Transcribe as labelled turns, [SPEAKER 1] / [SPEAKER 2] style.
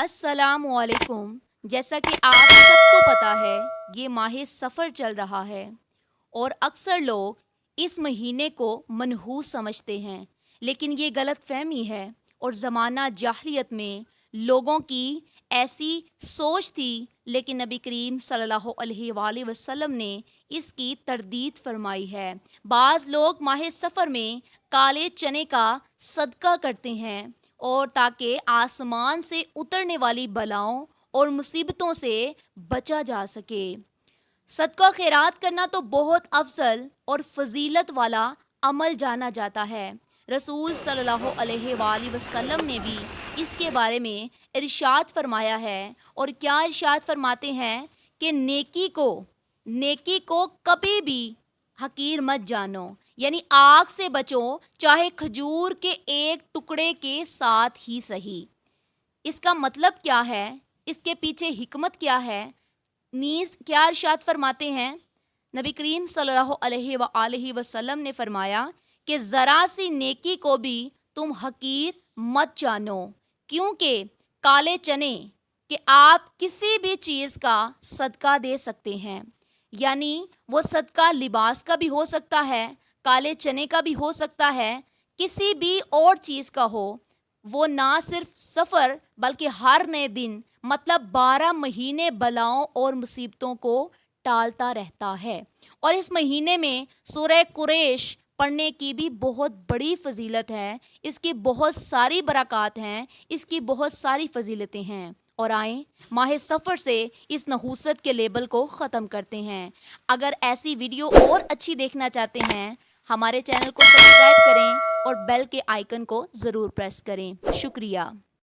[SPEAKER 1] अस्सलामुअलैकुम। जैसा कि आप सबको पता है, ये माह सफ़र चल रहा है और अक्सर लोग इस महीने को मनहूस समझते हैं, लेकिन ये गलत फहमी है। और ज़माना जाहिलियत में लोगों की ऐसी सोच थी, लेकिन नबी करीम सल्लल्लाहु अलैहि वसल्लम ने इसकी तरदीद फरमाई है। बाज़ लोग माह सफ़र में काले चने का सदका करते हैं और ताकि आसमान से उतरने वाली बलाओं और मुसीबतों से बचा जा सके। सदका खैरात करना तो बहुत अफजल और फजीलत वाला अमल जाना जाता है। रसूल सल्लल्लाहु अलैहि वसल्लम ने भी इसके बारे में इरशाद फरमाया है। और क्या इरशाद फरमाते हैं कि नेकी को कभी भी हकीर मत जानो, यानी आग से बचो, चाहे खजूर के एक टुकड़े के साथ ही सही। इसका मतलब क्या है, इसके पीछे हिकमत क्या है, नीज क्या इरशाद फरमाते हैं? नबी करीम सल्लल्लाहु अलैहि वसल्लम ने फरमाया कि ज़रा सी नेकी को भी तुम हकीर मत जानो, क्योंकि काले चने कि आप किसी भी चीज़ का सदका दे सकते हैं। यानी वो सदका लिबास का भी हो सकता है, काले चने का भी हो सकता है, किसी भी और चीज़ का हो। वो ना सिर्फ सफ़र बल्कि हर नए दिन, मतलब 12 महीने बलाओं और मुसीबतों को टालता रहता है। और इस महीने में सूरह कुरैश पढ़ने की भी बहुत बड़ी फजीलत है। इसकी बहुत सारी बरक़ात हैं, इसकी बहुत सारी फजीलतें हैं। और आएँ माह सफ़र से इस नहूसत के लेबल को ख़त्म करते हैं। अगर ऐसी वीडियो और अच्छी देखना चाहते हैं, हमारे चैनल को सब्सक्राइब करें और बेल के आइकन को ज़रूर प्रेस करें। शुक्रिया।